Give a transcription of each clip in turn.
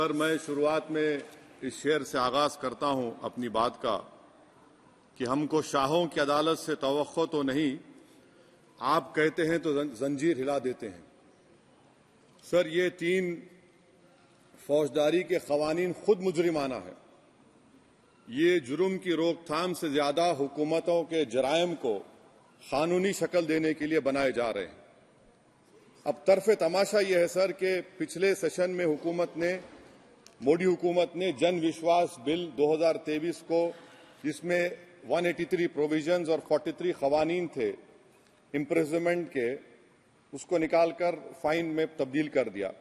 Sir, मैं शुरुआत में इस शेर से आगाज करता हूं अपनी बात का कि हमको शाहों की अदालत से तवक्को तो नहीं, आप कहते हैं तो जंजीर हिला देते हैं। सर, ये 3 फौजदारी के कवानीन खुद मुजरिमाना है। ये जुर्म की रोकथाम से ज्यादा हुकूमतों के जराइम को कानूनी शक्ल देने के लिए बनाए जा रहे हैं। अब तरफे तमाशा यह है सर कि पिछले सेशन में मोदी हुकूमत ने जन विश्वास बिल 2023 को, जिसमें 183 प्रोविजंस और 43 कवानीन थे इम्प्रिजनमेंट के, उसको निकालकर फाइन में तब्दील कर दिया।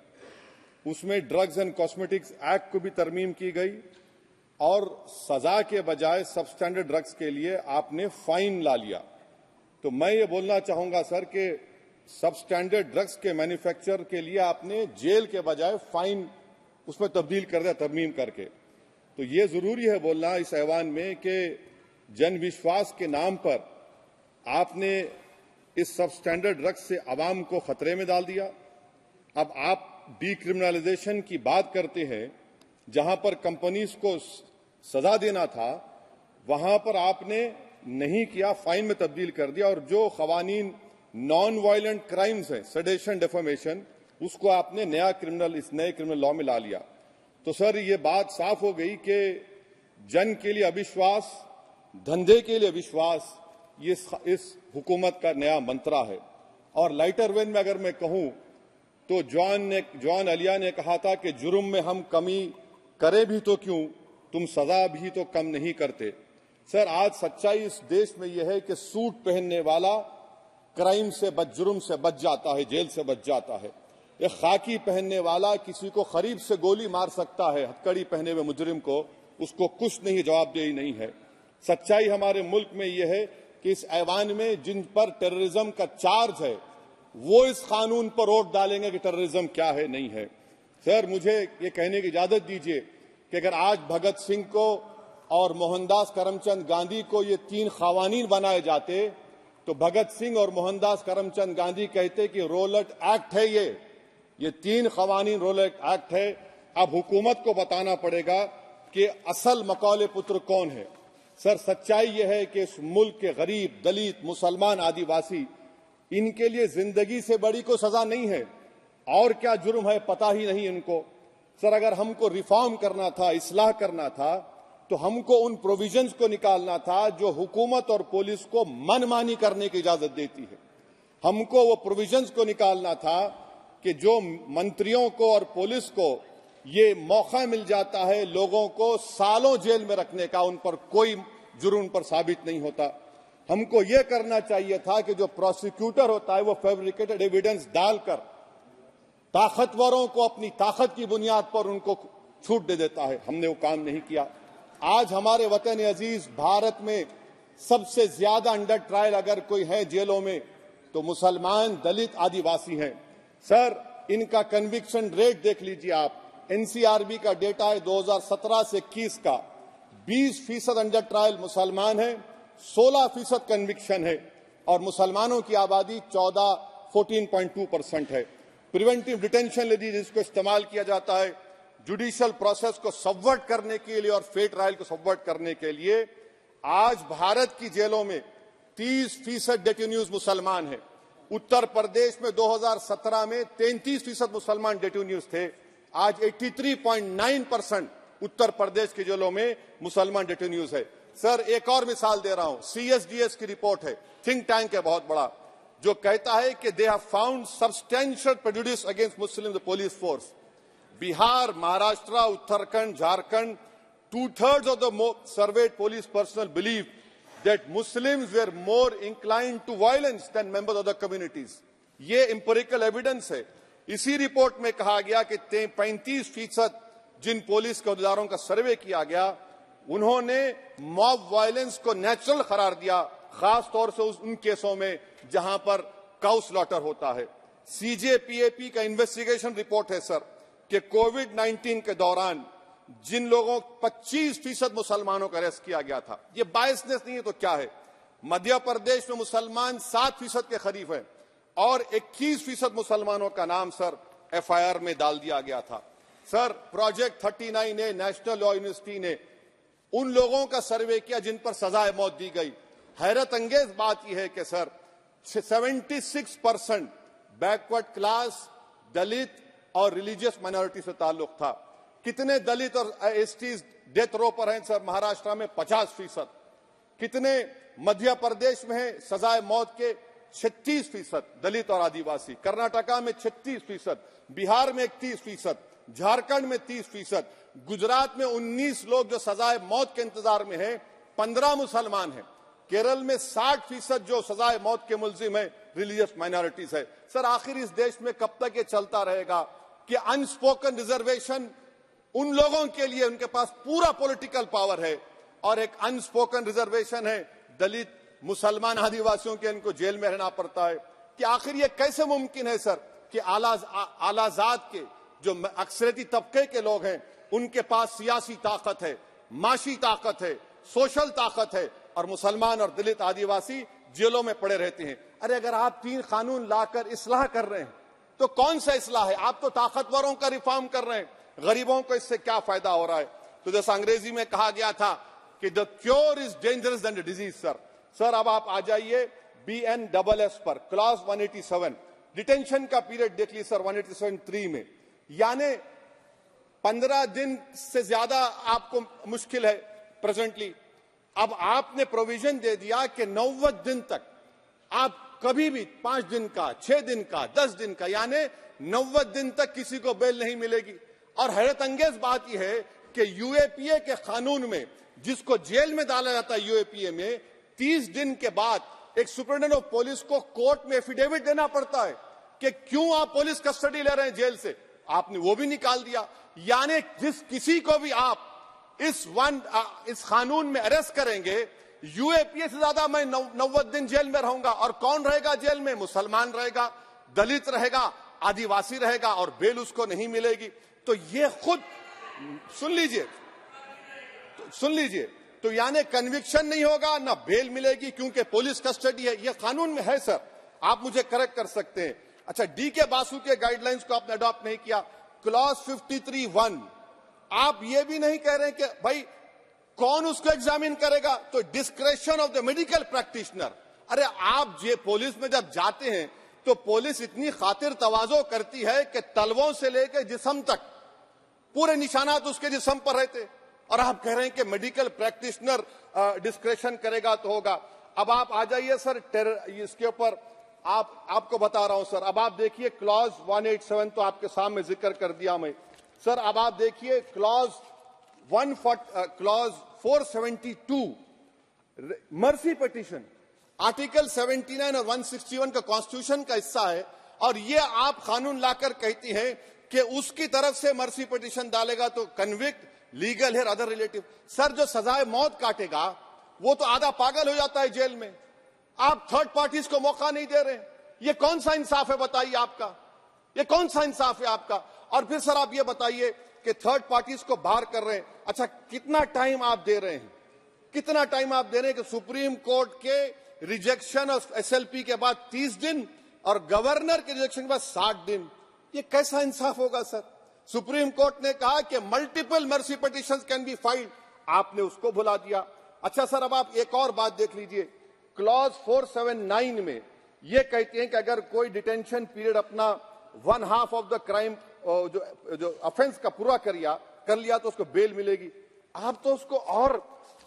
उसमें ड्रग्स एंड कॉस्मेटिक्स एक्ट को भी तरमीम की गई और सजा के बजाय सबस्टैंडर्ड ड्रग्स के लिए आपने फाइन ला लिया। तो मैं ये बोलना चाहूंगा सर कि सबस्टैंडर्ड ड्रग्स के मैन्युफैक्चर के लिए आपने जेल के बजाय फाइन उसमें तब्दील कर दिया तरमीम करके। तो ये जरूरी है बोलना इस ऐवान में कि जन विश्वास के नाम पर आपने इस सबस्टैंडर्ड ड्रग्स से आवाम को खतरे में डाल दिया। अब आप डीक्रिमिनलाइजेशन की बात करते हैं, जहां पर कंपनीज को सजा देना था वहां पर आपने नहीं किया, फाइन में तब्दील कर दिया। और जो कवानीन नॉन वायलेंट क्राइम्स हैं, सेडेशन, डेफेमेशन, उसको आपने इस नए क्रिमिनल लॉ में ला लिया। तो सर, ये बात साफ हो गई कि जन के लिए अविश्वास, धंधे के लिए विश्वास, ये इस हुकूमत का नया मंत्रा है। और लाइटर वेन में अगर मैं कहूं तो जॉन अलिया ने कहा था कि जुर्म में हम कमी करें भी तो क्यों, तुम सजा भी तो कम नहीं करते। सर, आज सच्चाई इस देश में यह है कि सूट पहनने वाला क्राइम से जुर्म से बच जाता है, जेल से बच जाता है। एक खाकी पहनने वाला किसी को करीब से गोली मार सकता है, हथकड़ी पहने हुए मुजरिम को, उसको कुछ नहीं, जवाबदेही नहीं है। सच्चाई हमारे मुल्क में यह है कि इस ऐवान में जिन पर टेररिज्म का चार्ज है वो इस कानून पर वोट डालेंगे कि टेररिज्म क्या है, नहीं है। सर, मुझे ये कहने की इजाजत दीजिए कि अगर आज भगत सिंह को और मोहनदास करमचंद गांधी को ये 3 कवानीन बनाए जाते तो भगत सिंह और मोहनदास करमचंद गांधी कहते कि रोलट एक्ट है, ये 3 कवानीन रोलट एक्ट है। अब हुकूमत को बताना पड़ेगा कि असल मकौले पुत्र कौन है। सर, सच्चाई यह है कि इस मुल्क के गरीब, दलित, मुसलमान, आदिवासी, इनके लिए जिंदगी से बड़ी कोई सजा नहीं है। और क्या जुर्म है पता ही नहीं इनको। सर, अगर हमको रिफॉर्म करना था, इस्लाह करना था, तो हमको उन प्रोविजंस को निकालना था जो हुकूमत और पुलिस को मनमानी करने की इजाजत देती है। हमको वो प्रोविजंस को निकालना था कि जो मंत्रियों को और पुलिस को ये मौका मिल जाता है लोगों को सालों जेल में रखने का, उन पर कोई जुर्म पर साबित नहीं होता। हमको ये करना चाहिए था कि जो प्रोसिक्यूटर होता है वो फैब्रिकेटेड एविडेंस डालकर ताकतवरों को अपनी ताकत की बुनियाद पर उनको छूट दे देता है। हमने वो काम नहीं किया। आज हमारे वतन अजीज भारत में सबसे ज्यादा अंडर ट्रायल अगर कोई है जेलों में तो मुसलमान, दलित, आदिवासी हैं। सर, इनका कन्विक्शन रेट देख लीजिए आप। एनसीआरबी का डेटा है 2017 से 21 का, 20% अंडर ट्रायल मुसलमान है, 16% कन्विक्शन है और मुसलमानों की आबादी 14.2% है। प्रिवेंटिव डिटेंशन यदि जिसको इस्तेमाल किया जाता है जुडिशियल प्रोसेस को सबवर्ट करने के लिए और फेयर ट्रायल को सबवर्ट करने के लिए, आज भारत की जेलों में 30% डेटेन्यूज मुसलमान हैं। उत्तर प्रदेश में 2017 में 33% मुसलमान डेटेन्यूज थे। आज 83.9% उत्तर प्रदेश की जेलों में मुसलमान डेटेन्यूज है। सर, एक और मिसाल दे रहा हूं, CSDS की रिपोर्ट है, थिंक टैंक है बहुत बड़ा, जो कहता है कि they have found substantial prejudice against Muslim police force. Bihar, Maharashtra, Uttarakhand, Jharkhand, 2/3 of the surveyed police personnel believe that Muslims were more inclined to violence than members of the communities. ये empirical evidence है। इसी रिपोर्ट में कहा गया कि 35% जिन पुलिस के अहदेदारों का सर्वे किया गया उन्होंने मॉब वायलेंस को नेचुरल करार दिया, खास तौर से उन केसों में जहां पर काउ स्लॉटर होता है। CJPAP का इन्वेस्टिगेशन रिपोर्ट है सर कि कोविड-19 के दौरान जिन लोगों 25% मुसलमानों का अरेस्ट किया गया था, ये बायसनेस नहीं है तो क्या है। मध्य प्रदेश में मुसलमान 7% के करीब है और 21% मुसलमानों का नाम सर FIR में डाल दिया गया था। Sir project 39A national law university ने उन लोगों का सर्वे किया जिन पर सजाए मौत दी गई। हैरत अंगेज बात यह है कि सर 76% बैकवर्ड क्लास, दलित और रिलीजियस माइनॉरिटी से ताल्लुक था। कितने दलित और एसटीज डेथ रो पर हैं सर? महाराष्ट्र में 50%। कितने मध्य प्रदेश में है सजाए मौत के? 36% दलित और आदिवासी। कर्नाटका में 36%, बिहार में 31%, झारखंड में 30%, गुजरात में 19 लोग जो सजाए मौत के इंतजार में हैं, 15 मुसलमान हैं। केरल में 60% जो सजाए मौत के मुलजिम है रिलीजियस माइनॉरिटीज है। सर आखिर इस देश में कब तक ये चलता रहेगा कि अनस्पोकन रिजर्वेशन उन लोगों के लिए उनके पास पूरा पॉलिटिकल पावर है और एक अनस्पोकन रिजर्वेशन है दलित, मुसलमान, आदिवासियों के, इनको जेल में रहना पड़ता है? कि आखिर ये कैसे मुमकिन है सर कि आलाजात के जो अक्सरियती तबके के लोग हैं उनके पास सियासी ताकत है, माशी ताकत है, सोशल ताकत है और मुसलमान और दलित आदिवासी जेलों में पड़े रहते हैं? अरे अगर आप 3 कानून लाकर इस्लाह कर रहे हैं तो कौन सा इस्लाह है? आप तो ताकतवरों का रिफॉर्म कर रहे हैं, गरीबों को इससे क्या फायदा हो रहा है? तो जैसा अंग्रेजी में कहा गया था कि the cure is dangerous than the disease. Sir अब आप आ जाइए BNSS पर, क्लॉज 187 डिटेंशन का पीरियड देख लीजिए सर 187(3) में, यानी 15 दिन से ज्यादा आपको मुश्किल है प्रेजेंटली। अब आपने प्रोविजन दे दिया कि 90 दिन तक आप कभी भी 5 दिन का, 6 दिन का, 10 दिन का, यानी 90 दिन तक किसी को बेल नहीं मिलेगी। और हैरत अंगेज बात यह है कि UAPA के कानून में जिसको जेल में डाला जाता है UAPA में, 30 दिन के बाद एक सुपरिटेंडेंट ऑफ पुलिस को कोर्ट में एफिडेविट देना पड़ता है कि क्यों आप पुलिस कस्टडी ले रहे हैं जेल से। आपने वो भी निकाल दिया। यानी जिस किसी को भी आप इस कानून में अरेस्ट करेंगे, UAPA से ज्यादा मैं 90 दिन जेल में रहूंगा। और कौन रहेगा जेल में? मुसलमान रहेगा, दलित रहेगा, आदिवासी रहेगा और बेल उसको नहीं मिलेगी। तो ये खुद सुन लीजिए, तो यानी कन्विक्शन नहीं होगा, ना बेल मिलेगी क्योंकि पुलिस कस्टडी है। ये कानून में है सर, आप मुझे करेक्ट कर सकते हैं। अच्छा, DK बासु के गाइडलाइंस को आपने अडॉप्ट नहीं किया। क्लॉज 53(1) आप ये भी नहीं कह रहे कि भाई कौन उसको एग्जामिन करेगा, तो discretion of the medical practitioner. अरे आप ये पुलिस में जब जाते हैं तो पुलिस इतनी खातिर तवाज़ो करती है कि तलवों से लेकर जिस्म तक पूरे निशानात उसके जिस्म पर रहते, और आप कह रहे हैं कि मेडिकल प्रैक्टिशनर डिस्क्रेशन करेगा तो होगा। अब आप आ जाइए सर इसके ऊपर आपको बता रहा हूं सर। अब आप देखिए क्लॉज 187 तो आपके सामने जिक्र कर दिया मैं सर। अब आप देखिए क्लॉज 472 मर्सी पिटीशन, आर्टिकल 79 और 161 का कॉन्स्टिट्यूशन का हिस्सा है, और ये आप कानून लाकर कहती हैं कि उसकी तरफ से मर्सी पिटीशन डालेगा तो कन्विक्ट, लीगल है, अदर रिलेटिव। सर जो सजाए मौत काटेगा वो तो आधा पागल हो जाता है जेल में। आप थर्ड पार्टीज को मौका नहीं दे रहे। ये कौन सा इंसाफ है बताइए आपका? ये कौन सा इंसाफ है आपका? और फिर सर आप ये बताइए कि थर्ड पार्टीज को बाहर कर रहे हैं। अच्छा, कितना टाइम आप दे रहे हैं? कितना टाइम आप दे रहे हैं कि सुप्रीम कोर्ट के रिजेक्शन ऑफ SLP के बाद 30 दिन और गवर्नर के रिजेक्शन के बाद 60 दिन? ये कैसा इंसाफ होगा सर? सुप्रीम कोर्ट ने कहा कि multiple mercy petitions can be filed, आपने उसको भुला दिया। अच्छा सर, अब आप एक और बात देख लीजिए, क्लॉज 479 में ये कहते हैं कि अगर कोई डिटेंशन पीरियड अपना 1/2 ऑफ द क्राइम जो ऑफेंस का पूरा कर लिया तो उसको बेल मिलेगी। आप तो उसको और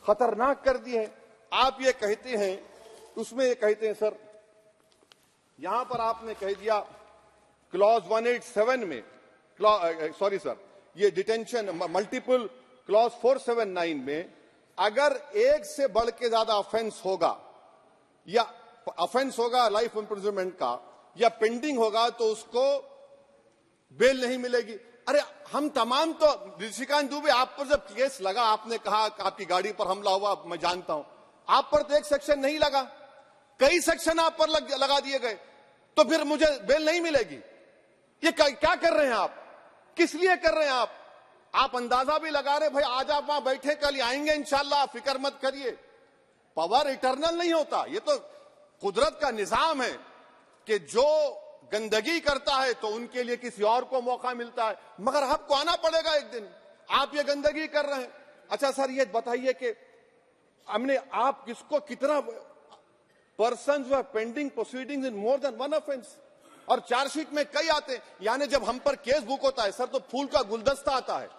खतरनाक कर दिए हैं। आप ये कहते हैं, उसमें ये कहते हैं सर, यहां पर आपने कह दिया क्लॉज 187 में, सॉरी सर, ये डिटेंशन मल्टीपल क्लॉज 479 में अगर एक से बढ़ के ज्यादा ऑफेंस होगा या ऑफेंस होगा लाइफ इम्प्रिजनमेंट का या पेंडिंग होगा तो उसको बेल नहीं मिलेगी। अरे हम तमाम तो, ऋषिकांत दुबे आप पर जब केस लगा, आपने कहा कि आपकी गाड़ी पर हमला हुआ, मैं जानता हूं, आप पर तो एक सेक्शन नहीं लगा, कई सेक्शन आप पर लगा दिए गए, तो फिर मुझे बेल नहीं मिलेगी। ये क्या कर रहे हैं आप? किस लिए कर रहे हैं आप? आप अंदाजा भी लगा रहे, भाई आज आप वहां बैठे, कल आएंगे इंशाल्लाह, फिक्र मत करिए। पावर इटर्नल नहीं होता, ये तो कुदरत का निजाम है कि जो गंदगी करता है तो उनके लिए किसी और को मौका मिलता है, मगर आपको आना पड़ेगा एक दिन। आप ये गंदगी कर रहे हैं। अच्छा सर, ये बताइए कि हमने आप किसको कितना पर्सन्स वर पेंडिंग प्रोसीडिंग्स इन मोर देन वन ऑफेंस, और चार्जशीट में कई आते हैं। यानी जब हम पर केस बुक होता है सर, तो फूल का गुलदस्ता आता है,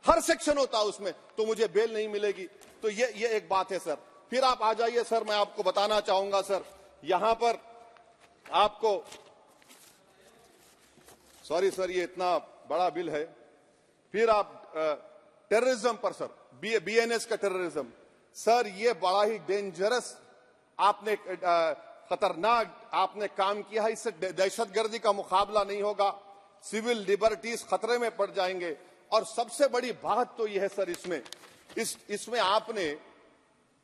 हर सेक्शन होता है उसमें, तो मुझे बेल नहीं मिलेगी। तो ये एक बात है सर। फिर आप आ जाइए सर, मैं आपको बताना चाहूंगा सर, यहां पर आपको, सॉरी सर, ये इतना बड़ा बिल है। फिर आप टेररिज्म पर सर, बीएनएस का टेररिज्म सर, ये बड़ा ही डेंजरस आपने खतरनाक आपने काम किया है। इससे दहशतगर्दी का मुकाबला नहीं होगा, सिविल लिबर्टीज खतरे में पड़ जाएंगे। और सबसे बड़ी बात तो यह है सर, इसमें आपने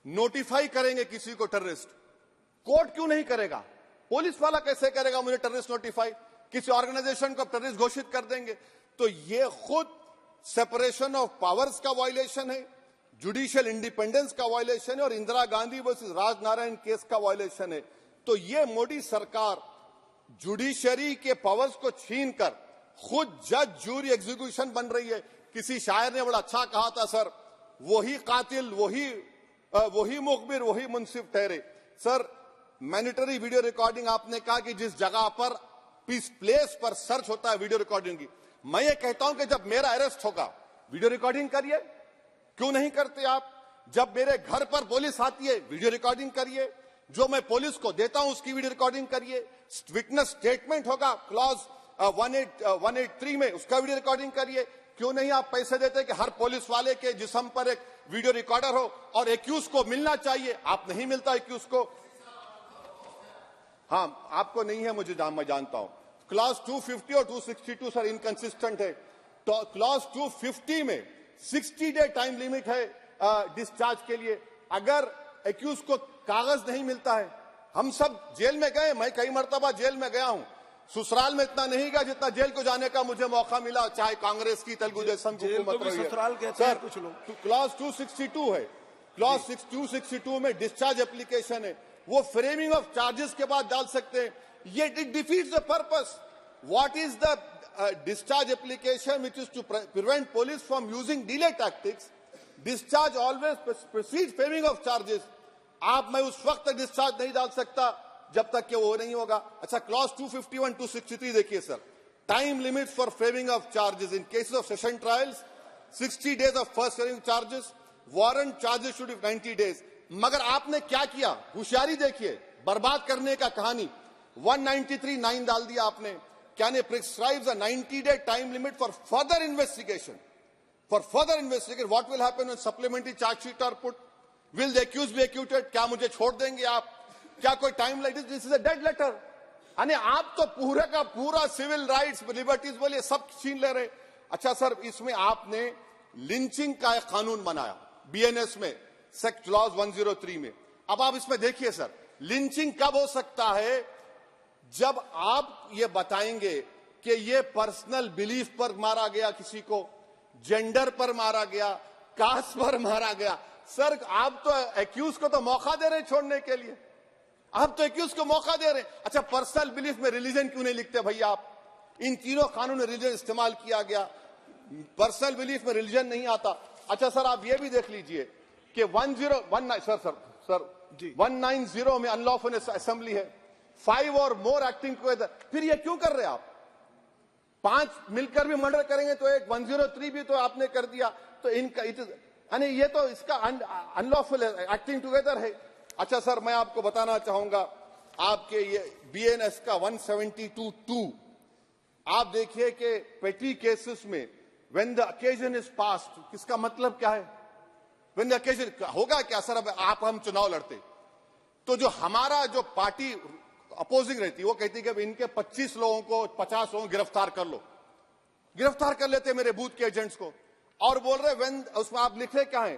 नोटिफाई करेंगे किसी को टेररिस्ट, कोर्ट क्यों नहीं करेगा? पुलिस वाला कैसे करेगा मुझे टेररिस्ट नोटिफाई? किसी ऑर्गेनाइजेशन को टेररिस्ट घोषित कर देंगे। तो ये खुद सेपरेशन ऑफ पावर्स का वायलेशन है, जुडिशियल इंडिपेंडेंस का वायलेशन है, और इंदिरा गांधी वर्सेस राजनारायण केस का वायलेशन है। तो ये मोदी सरकार जुडिशरी के पावर्स को छीनकर खुद जज, जूरी, एग्जीक्यूशन बन रही है। किसी शायर ने बड़ा अच्छा कहा था सर, वही कातिल, वही मुखबिर, वही मुंसिफ ठहरे। सर, मैंडेटरी वीडियो रिकॉर्डिंग आपने कहा कि जिस जगह पर इस प्लेस पर सर्च होता है वीडियो रिकॉर्डिंग की, मैं ये कहता हूं कि जब मेरा अरेस्ट होगा वीडियो रिकॉर्डिंग करिए। क्यों नहीं करते आप? जब मेरे घर पर पुलिस आती है वीडियो रिकॉर्डिंग करिए, जो मैं पुलिस को देता हूं उसकी वीडियो रिकॉर्डिंग करिए। विटनेस स्टेटमेंट होगा क्लॉज 183 में, उसका वीडियो रिकॉर्डिंग करिए। क्यों नहीं आप पैसे देते कि हर पुलिस वाले के जिस्म पर एक वीडियो रिकॉर्डर हो, और एक्यूज को मिलना चाहिए, आप नहीं मिलता एक्यूज को। हाँ, आपको नहीं है, मैं जानता हूं। क्लॉज 250 और 262 सर इनकंसिस्टेंट है। तो क्लॉज 250 में 60 डे टाइम लिमिट है डिस्चार्ज के लिए। अगर एक्यूज को कागज नहीं मिलता है, हम सब जेल में गए, मैं कई मर्तबा जेल में गया हूं, ससुराल में इतना नहीं गया जितना जेल को जाने का मुझे मौका मिला, चाहे कांग्रेस की, तेलुगु देशम की हुकूमत रही है। सर, कुछ लोग क्लॉज 262 है, क्लॉज 262 में डिस्चार्ज एप्लीकेशन है, वो फ्रेमिंग ऑफ चार्जेस के बाद डाल सकते हैं। ये it defeats the purpose. What is the discharge application which is to prevent police from using delay tactics? Discharge always precedes framing of charges. आप मैं उस वक्त तक डिस्चार्ज नहीं डाल सकता जब तक कि वो नहीं होगा। अच्छा, क्लॉज 251 263 देखिए sir, time limit for framing of charges in cases of session trials 60 days of first hearing charges, warrant charges should be 90 days। मगर आपने क्या किया? होशियारी देखिए, बर्बाद करने का कहानी। 193(9) डाल दिया आपने। Can it prescribes a 90-day time limit for further investigation? For further investigation, what will happen when supplementary charge sheet are put? Will the accused be acquitted? क्या मुझे छोड़ देंगे आप? क्या कोई time like this is a dead letter? यानी आप तो पूरे का पूरा सिविल राइट्स, लिबर्टीज बोलिए सब छीन ले रहे। अच्छा सर, इसमें आपने लिंचिंग का एक कानून बनाया बीएनएस में, सेक्ट क्लॉज 103 में। अब आप इसमें देखिए सर, लिंचिंग कब हो सकता है? जब आप ये बताएंगे कि ये पर्सनल बिलीफ पर मारा गया, किसी को जेंडर पर मारा गया, कास्ट पर मारा गया। सर, आप तो एक्यूज को तो मौका दे रहे हैं छोड़ने के लिए, आप तो एक्यूज को मौका दे रहे हैं। अच्छा, पर्सनल बिलीफ में रिलीजन क्यों नहीं लिखते भैया आप? इन तीनों कानून में रिलीजन इस्तेमाल किया गया, पर्सनल बिलीफ में रिलीजन नहीं आता। अच्छा सर, आप ये भी देख लीजिए कि 1019 सर 190 में अनलॉफुल असेंबली है, 5 और मोर एक्टिंग टुगेदर। फिर ये क्यों कर रहे हैं आप? 5 मिलकर भी मर्डर करेंगे तो एक 103 भी तो आपने कर दिया। तो इनका यानी ये तो इसका अनलॉफुल एक्टिंग टुगेदर है। अच्छा सर, मैं आपको बताना चाहूंगा, आपके ये बीएनएस का 172(2) आप देखिए कि पेटी केसेस में when the occasion is past, किसका मतलब क्या है? व्हेन द ओकेजन होगा क्या सर? अब आप हम चुनाव लड़ते तो जो हमारा जो पार्टी अपोजिंग रहती, वो कहती कि अब इनके 25 लोगों को 50 लोगों को गिरफ्तार कर लो, गिरफ्तार कर लेते मेरे बूथ के एजेंट्स को, और बोल रहे व्हेन, उसमें आप लिखे क्या है?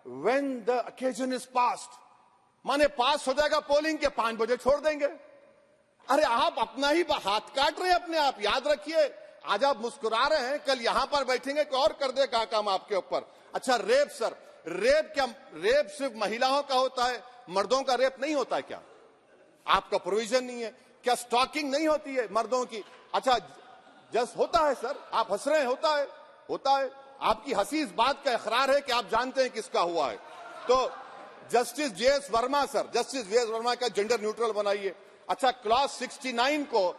When the occasion is past, माने पास हो जाएगा पोलिंग के 5 बजे छोड़ देंगे। अरे आप अपना ही हाथ काट रहे हैं अपने आप। याद रखिए, आज आप मुस्कुरा रहे हैं, कल यहां पर बैठेंगे कोई और कर देगा काम आपके ऊपर। अच्छा, रेप सर, रेप क्या? रेप सिर्फ महिलाओं का होता है, मर्दों का रेप नहीं होता है क्या? आपका प्रोविजन नहीं है। क्या स्टॉकिंग नहीं होती है मर्दों की? अच्छा, जस्ट होता है सर, आप हंस रहे हैं, होता है। आपकी हंसी इस बात का इकरार है कि आप जानते हैं किसका हुआ है। तो justice JS Verma sir, justice JS Verma का जेंडर न्यूट्रल बनाइए। अच्छा, क्लॉज 69 को,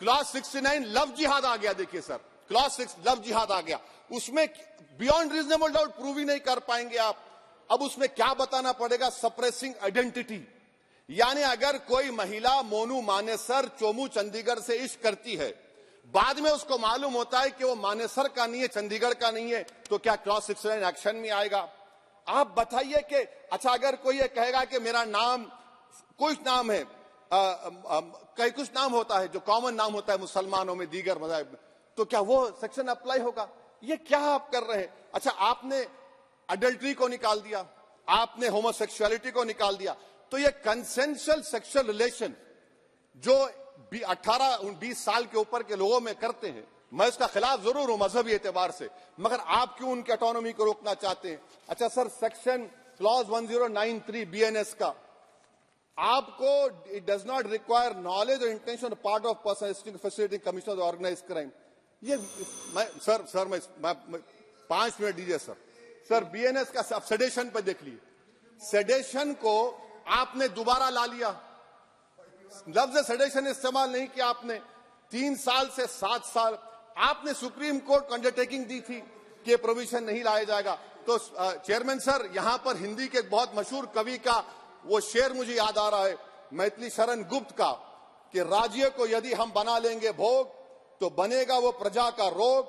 क्लॉज 69 लव जिहाद आ गया। देखिए सर, क्लॉज 6 लव जिहाद आ गया, उसमें बियॉन्ड रीजनेबल डाउट प्रूव ही नहीं कर पाएंगे आप। अब उसमें क्या बताना पड़ेगा? सप्रेसिंग आइडेंटिटी, यानी अगर कोई महिला मोनू मानेसर चोमू चंडीगढ़ से इश्क करती है, बाद में उसको मालूम होता है कि वो मानेसर का नहीं है, चंडीगढ़ का नहीं है, तो क्या क्लॉज 69 एक्शन में आएगा? आप बताइए कि अच्छा, अगर कोई ये कहेगा कि मेरा नाम, कुछ नाम है, कई कुछ नाम होता है जो कॉमन नाम होता है मुसलमानों में, दीगर मज़ाहिब में, तो क्या वो सेक्शन अप्लाई होगा? ये क्या आप कर रहे हैं? अच्छा, आपने अडल्ट्री को निकाल दिया, आपने होमोसेक्सुअलिटी को निकाल दिया, तो ये कंसेंशुअल सेक्सुअल रिलेशन जो 18-20 साल के ऊपर के लोगों में करते हैं, मैं इसका खिलाफ जरूर हूं मजहबी एतबार से, मगर आप क्यों उनकी ऑटोनॉमी को रोकना चाहते हैं? अच्छा सर, सेक्शन क्लॉज 1093 बीएनएस का, आपको it does not require knowledge और intention part of person facility commissioner organise crime. ये मैं 5 मिनट दीजिए सर। बीएनएस का सेडेशन पे देख लीजिए, सेडेशन को आपने दोबारा ला लिया, लफ्ज सेडेशन इस्तेमाल नहीं किया आपने। 3 साल से 7 साल आपने सुप्रीम कोर्ट को अंडरटेकिंग दी थी कि प्रोविजन नहीं लाया जाएगा। तो चेयरमैन सर, यहां पर हिंदी के एक बहुत मशहूर कवि का वो शेर मुझे याद आ रहा है, मैथिली शरण गुप्त का, कि राज्य को यदि हम बना लेंगे भोग तो बनेगा वो प्रजा का रोग,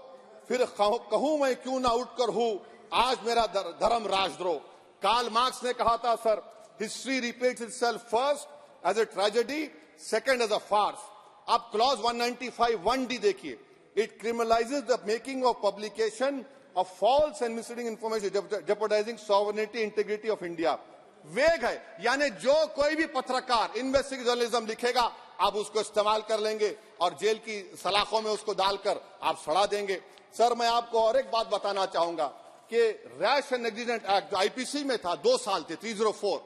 फिर कहूं मैं क्यों ना उठकर हूं आज मेरा धर्म राजद्रोह। कार्ल मार्क्स ने कहा था sir, history repeats itself first as a tragedy, second as a farce. आप क्लॉज 195 1D देखिए, it criminalises the making of publication of false and misleading information jeopardising sovereignty integrity of India. Vague है, यानी जो कोई भी पत्रकार investigative journalism लिखेगा आप उसको इस्तेमाल कर लेंगे और जेल की सलाखों में उसको डालकर आप सड़ा देंगे। सर, मैं आपको और एक बात बताना चाहूंगा कि रैश एंड नेग्लिजेंट एक्ट जो आईपीसी में था 2 साल थे, 304,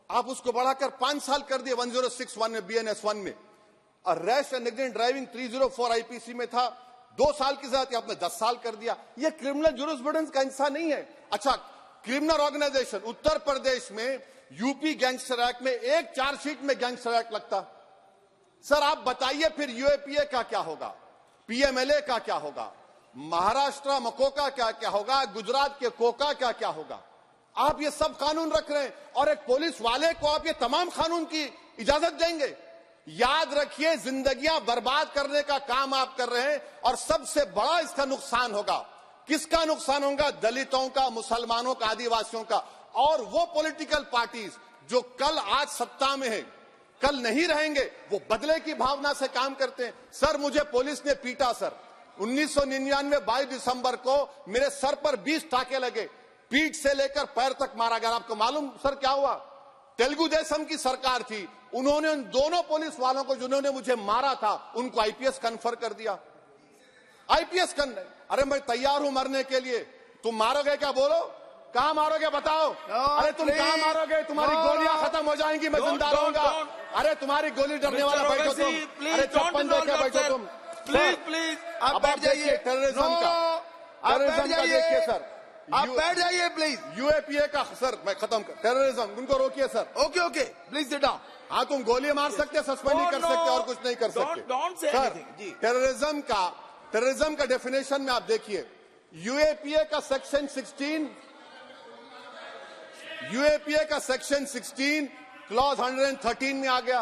आप उसको बढ़ाकर 5 साल कर दिए 1061 में, बीएनएस 1 में। और rash and negligent driving 304 IPC में था 2 साल की सजा, आपने 10 साल कर दिया। ये क्रिमिनल जुरिस्प्रूडेंस का हिस्सा नहीं है। अच्छा, क्रिमिनल ऑर्गेनाइजेशन उत्तर प्रदेश में यूपी गैंगस्टर एक्ट में एक चार्जशीट में गैंगस्टर एक्ट लगता। सर आप बताइए फिर यूएपीए का क्या होगा, पीएमएलए का क्या होगा, महाराष्ट्र मकोका क्या क्या होगा, गुजरात के कोका क्या क्या होगा? आप ये सब कानून रख रहे हैं और एक पुलिस वाले को आप ये तमाम कानून की इजाजत देंगे? याद रखिए, जिंदगियां बर्बाद करने का काम आप कर रहे हैं और सबसे बड़ा इसका नुकसान होगा। किसका नुकसान होगा? दलितों का, मुसलमानों का, आदिवासियों का। और वो पॉलिटिकल पार्टीज जो कल आज सत्ता में है, कल नहीं रहेंगे, वो बदले की भावना से काम करते हैं। सर मुझे पुलिस ने पीटा सर, 1999 22 दिसंबर को मेरे सर पर 20 टाके लगे, पीठ से लेकर पैर तक मारा गया। आपको मालूम सर क्या हुआ? तेलुगु देशम की सरकार थी, उन्होंने उन दोनों पुलिस वालों को जिन्होंने मुझे मारा था उनको आईपीएस कन्फर कर दिया। आईपीएस अरे मैं तैयार हूं मरने के लिए। तुम मारोगे क्या? बोलो, कहां मारोगे बताओ? अरे तुम कहां मारोगे? तुम्हारी गोलियां खत्म हो जाएंगी, मैं जिंदा रहूंगा। अरे तुम्हारी गोली डरने वाला बैठो तुम, अरे चप्पन देखे बैठो तुम। प्लीज आप बैठ जाइए। टेररिज्म का देखिए सर, आप बैठ जाइए प्लीज। यूएपीए का सर मैं खत्म कर, टेररिज्म उनको रोकिए sir. Okay please sit down. हाँ, तुम गोली मार सकते, सस्पेंड नहीं कर सकते और कुछ नहीं कर सकते सर। टेररिज्म का डेफिनेशन में आप देखिए, यूएपीए का सेक्शन 16, यूएपीए का सेक्शन 16 क्लॉज 113 में आ गया।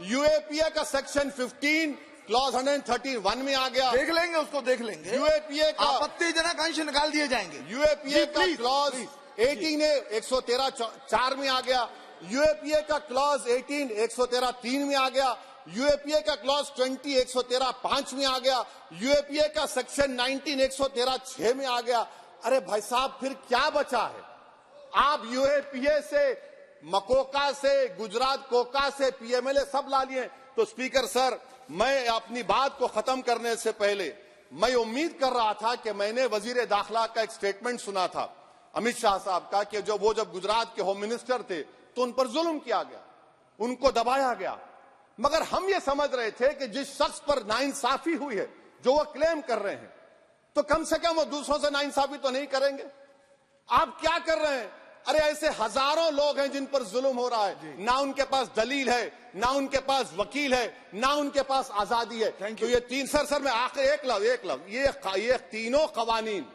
यूएपीए का सेक्शन 15 क्लॉज 113 1 में आ गया। देख लेंगे उसको, देख लेंगे। यूएपीए का आपत्तिजनक अंश निकाल दिए जाएंगे। यूएपीए का क्लॉज 18 113 4 में आ गया। यूएपीए का क्लॉज 18 113 3 में आ गया। यूएपीए का क्लॉज 20 113 5 में आ गया। यूएपीए का सेक्शन 19 113 6 में आ गया। अरे भाई साहब, फिर क्या बचा है? आप यूएपीए से, मकोका से, गुजरात कोका से, पीएमएलए सब ला लिए। तो स्पीकर सर, मैं अपनी बात को खत्म करने से पहले मैं उम्मीद कर रहा था कि मैंने वजीर दाखिला का एक स्टेटमेंट सुना था अमित शाह साहब का, कि जब गुजरात के होम मिनिस्टर थे तो उन पर जुल्म किया गया, उनको दबाया गया। मगर हम ये समझ रहे थे कि जिस शख्स पर नाइंसाफी हुई है, जो वो क्लेम कर रहे हैं, तो कम से कम वो दूसरों से नाइंसाफी तो नहीं करेंगे। आप क्या कर रहे हैं? अरे ऐसे हजारों लोग हैं जिन पर जुल्म हो रहा है, ना उनके पास दलील है, ना उनके पास वकील है, ना उनके पास आजादी है। तो ये तीन सर मैं आखिर एक लव ये तीनों कवानीन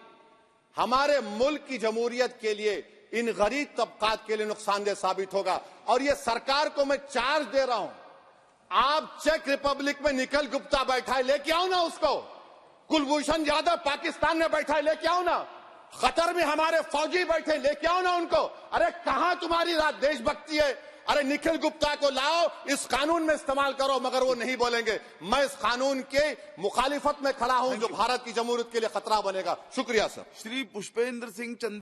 हमारे मुल्क की जमहूरियत के लिए, इन गरीब तबकात के लिए नुकसानदेह साबित होगा। और ये सरकार को मैं चार्ज दे रहा हूं, आप चेक रिपब्लिक में निखिल गुप्ता बैठा है, लेके आओ ना उसको। कुलभूषण यादव पाकिस्तान में बैठा है, लेके आओ ना। कतर में हमारे फौजी बैठे, लेके आओ ना उनको। अरे कहां तुम्हारी देशभक्ति है? अरे निखिल गुप्ता को लाओ, इस कानून में इस्तेमाल करो। मगर वो नहीं बोलेंगे। मैं इस कानून के मुखालिफत में खड़ा हूं जो भारत की जमहूरियत के लिए खतरा बनेगा। शुक्रिया सर। श्री पुष्पेंद्र सिंह चंद्र